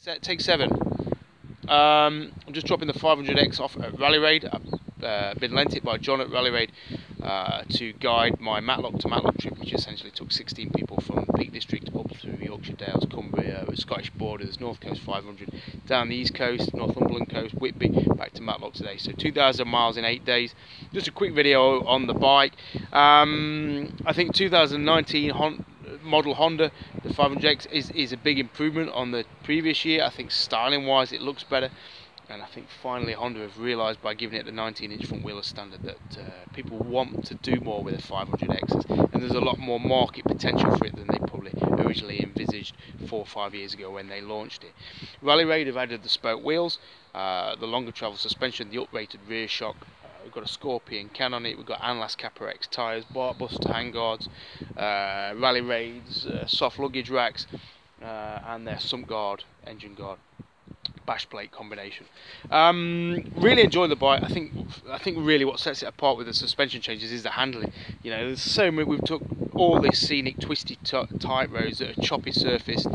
Take 7. I'm just dropping the 500x off at Rally Raid. I've been lent it by John at Rally Raid to guide my Matlock to Matlock trip, which essentially took 16 people from Peak District up through Yorkshire Dales, Cumbria, Scottish borders, North Coast 500, down the East Coast, Northumberland Coast, Whitby, back to Matlock today. So 2,000 miles in 8 days. Just a quick video on the bike. I think 2019 model Honda, the 500X, is a big improvement on the previous year. I think styling wise it looks better, and I think finally Honda have realised by giving it the 19-inch front wheel as standard that people want to do more with the 500Xs, and there's a lot more market potential for it than they probably originally envisaged 4 or 5 years ago when they launched it. Rally Raid have added the spoke wheels, the longer travel suspension, the uprated rear shock. We've got a Scorpion can on it, we've got Anlas Kappa X tyres, bar bust handguards, Rally Raids, soft luggage racks, and their sump guard, engine guard, bash plate combination. Really enjoy the bike. I think really what sets it apart with the suspension changes is the handling. You know, there's so many. We've took all this scenic, twisty tight roads that are choppy surfaced,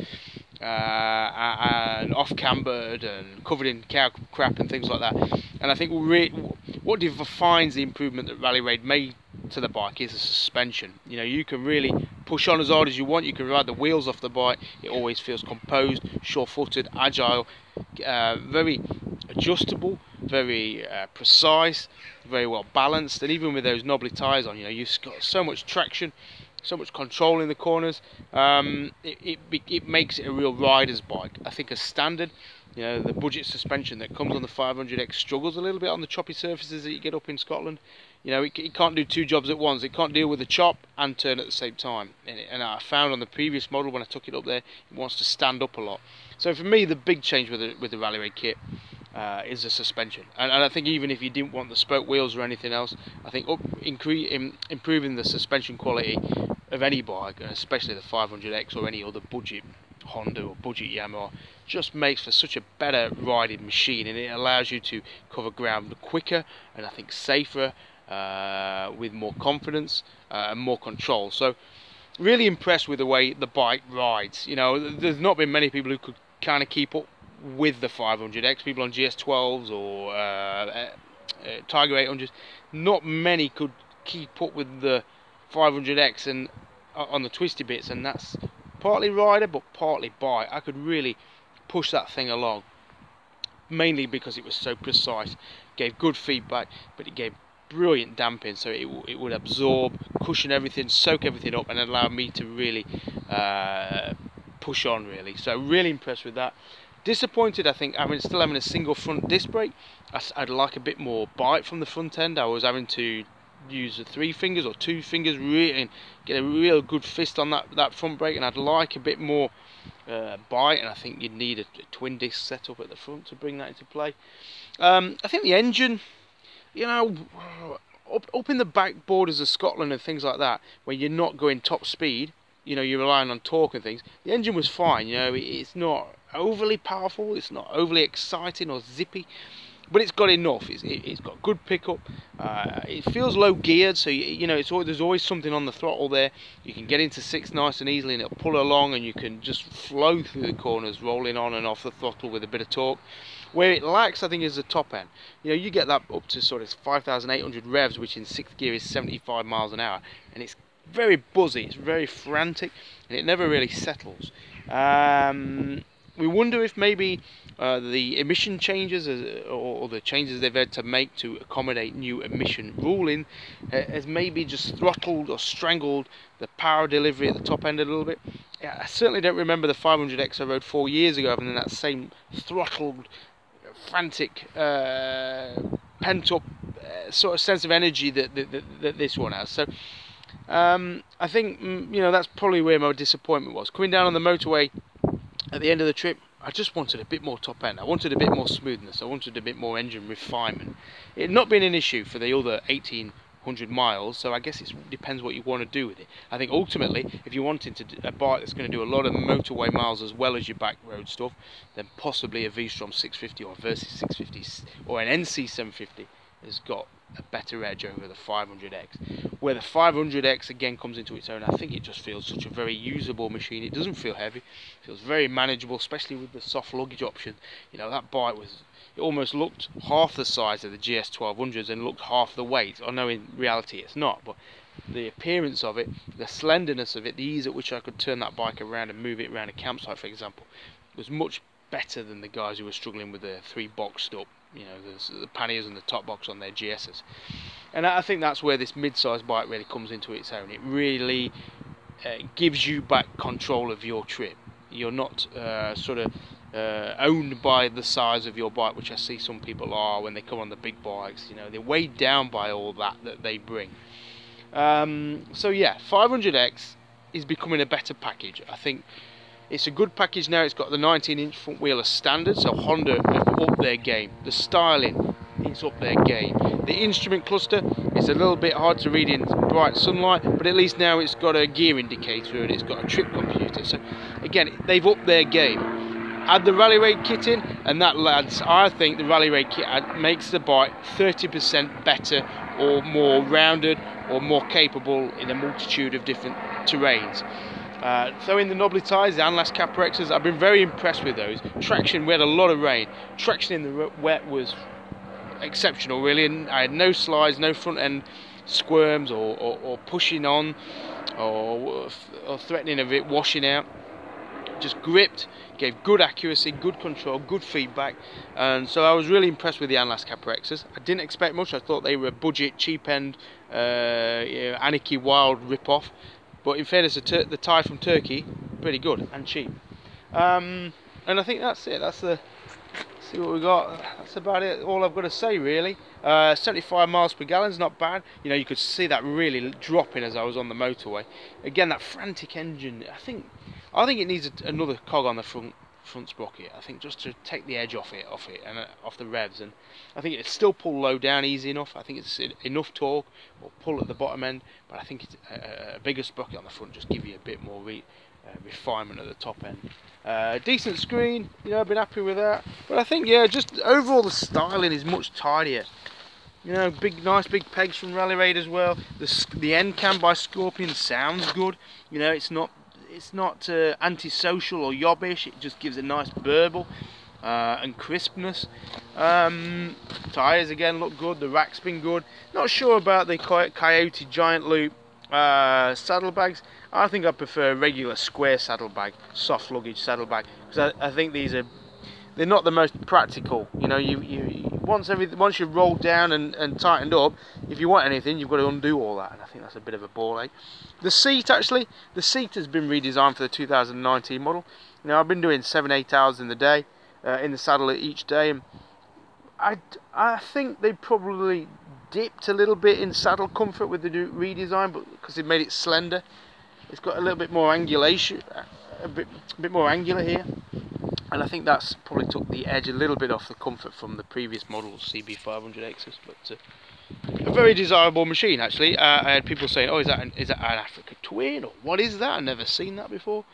and off-cambered and covered in cow crap and things like that. And I think what defines the improvement that Rally Raid made to the bike is the suspension. You know, you can really push on as hard as you want. You can ride the wheels off the bike. It always feels composed, sure-footed, agile, very adjustable, very precise, very well balanced. And even with those knobbly tyres on, you know, you've got so much traction, so much control in the corners. It makes it a real rider's bike. I think as standard, you know, the budget suspension that comes on the 500X struggles a little bit on the choppy surfaces that you get up in Scotland. You know, it can't do 2 jobs at once. It can't deal with the chop and turn at the same time. And I found on the previous model when I took it up there, it wants to stand up a lot. So for me, the big change with the Rally Raid kit is the suspension. And I think even if you didn't want the spoke wheels or anything else, I think improving the suspension quality of any bike, and especially the 500X or any other budget Honda or budget Yamaha, just makes for such a better riding machine, and it allows you to cover ground quicker and I think safer, with more confidence and more control. So really impressed with the way the bike rides. You know, there's not been many people who could kind of keep up with the 500X. People on GS12s or Tiger 800s, not many could keep up with the 500X and on the twisty bits, and that's partly rider but partly bike. I could really push that thing along, mainly because it was so precise, gave good feedback, but it gave brilliant damping, so it would absorb, cushion everything, soak everything up, and allow me to really push on really. So really impressed with that. Disappointed, I think, still having a single front disc brake. I'd like a bit more bite from the front end. I was having to use the 3 fingers or 2 fingers really and get a real good fist on that front brake, and I'd like a bit more bite, and I think you'd need a twin disc setup at the front to bring that into play. I think the engine, you know, up in the back borders of Scotland and things like that, where you're not going top speed, you know, you're relying on torque and things, the engine was fine. You know, it's not overly powerful, it's not overly exciting or zippy, but it's got enough. It's got good pickup. It feels low geared, so you know there's always something on the throttle there. You can get into 6 nice and easily, and it'll pull along, and you can just flow through the corners, rolling on and off the throttle with a bit of torque. Where it lacks, I think, is the top end. You know, you get that up to sort of 5,800 revs, which in 6th gear is 75 miles an hour, and it's very buzzy, it's very frantic, and it never really settles. We wonder if maybe the emission changes or the changes they've had to make to accommodate new emission ruling has maybe just throttled or strangled the power delivery at the top end a little bit. Yeah, I certainly don't remember the 500X I rode 4 years ago having that same throttled, frantic, pent-up sort of sense of energy that this one has. So I think you know, that's probably where my disappointment was. Coming down on the motorway at the end of the trip, I just wanted a bit more top end. I wanted a bit more smoothness. I wanted a bit more engine refinement. It had not been an issue for the other 1,800 miles, so I guess it depends what you want to do with it. I think ultimately, if you're wanting a bike that's going to do a lot of motorway miles as well as your back road stuff, then possibly a V-Strom 650 or a Versys 650 or an NC 750 has got a better edge over the 500X. Where the 500X again comes into its own, I think it just feels such a very usable machine. It doesn't feel heavy, it feels very manageable, especially with the soft luggage option. You know, that bike was, it almost looked half the size of the GS1200s and looked half the weight. I know in reality it's not, but the appearance of it, the slenderness of it, the ease at which I could turn that bike around and move it around a campsite, for example, was much better than the guys who were struggling with the 3 boxed up, you know, the panniers and the top box on their GSs. And I think that's where this mid-sized bike really comes into its own. It really gives you back control of your trip. You're not owned by the size of your bike, which I see some people are when they come on the big bikes. You know, they're weighed down by all that they bring. So yeah, 500X is becoming a better package. I think it's a good package now. It's got the 19-inch front wheel as standard, so Honda have upped their game. The styling, it's up their game. The instrument cluster is a little bit hard to read in bright sunlight, but at least now it's got a gear indicator and it's got a trip computer. So again, they've upped their game. Add the Rally Raid kit in, and that, lads, I think the Rally Raid kit makes the bike 30% better or more rounded or more capable in a multitude of different terrains. So in the knobbly tyres, the Untitled Chapter X's, I've been very impressed with those. Traction, we had a lot of rain. Traction in the wet was exceptional, really, and I had no slides, no front end squirms or pushing on or threatening of it washing out. Just gripped, gave good accuracy, good control, good feedback, and so I was really impressed with the Untitled Chapter X's. I didn't expect much. I thought they were a budget, cheap end, you know, Anarchy Wild rip-off, but in fairness, the tyre from Turkey, pretty good and cheap. And I think that's it. That's the, see what we got. That's about it. All I've got to say, really. 75 miles per gallon is not bad. You know, you could see that really dropping as I was on the motorway. Again, that frantic engine. I think it needs another cog on the front sprocket. I think just to take the edge off it and off the revs. And I think it'd still pull low down easy enough. I think it's enough torque or pull at the bottom end. But I think it's a bigger sprocket on the front just give you a bit more refinement at the top end. Decent screen, you know, I've been happy with that. But I think, yeah, just overall the styling is much tidier. You know, nice big pegs from Rally Raid as well. The end cam by Scorpion sounds good. You know, it's not antisocial or yobbish. It just gives a nice burble and crispness. Tyres again look good. The rack's been good. Not sure about the Coyote Giant Loop saddlebags. I think I prefer a regular square saddlebag, soft luggage saddlebag, because I think they're not the most practical. You know, once you've rolled down and tightened up, if you want anything, you've got to undo all that, and I think that's a bit of a ball ache. The seat has been redesigned for the 2019 model. Now I've been doing 7-8 hours in the day, in the saddle each day, and I think they probably dipped a little bit in saddle comfort with the new redesign, but because they made it slender, it's got a little bit more angulation, a bit more angular here. And I think that's probably took the edge a little bit off the comfort from the previous models, CB500Xs, but a very desirable machine actually. I had people saying, "Oh, is that an Africa Twin, or what is that? I've never seen that before."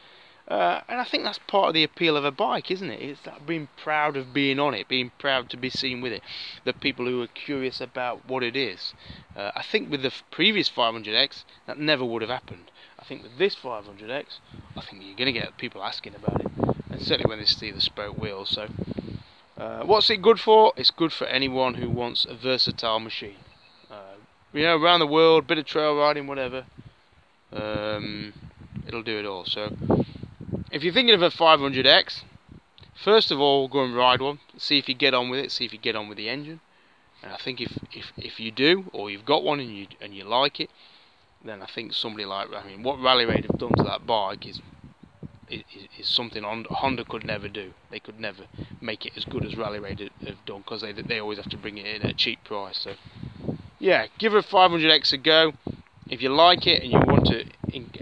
And I think that's part of the appeal of a bike, isn't it? It's that being proud of being on it, being proud to be seen with it. The people who are curious about what it is. I think with the previous 500X, that never would have happened. I think with this 500X, I think you're going to get people asking about it, and certainly when they see the spoke wheels. So, what's it good for? It's good for anyone who wants a versatile machine. You know, around the world, bit of trail riding, whatever. It'll do it all. So, if you're thinking of a 500X, first of all, go and ride one. See if you get on with it. See if you get on with the engine. And I think if you do, or you've got one and you like it, then I think somebody like, I mean, what Rally Raid have done to that bike is something Honda could never do. They could never make it as good as Rally Raid have done, because they always have to bring it in at a cheap price. So yeah, give a 500X a go. If you like it and you want to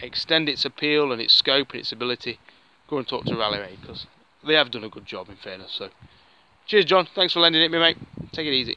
extend its appeal and its scope and its ability, go and talk to Rally Raid, because they have done a good job, in fairness. So cheers, John. Thanks for lending it me, mate. Take it easy.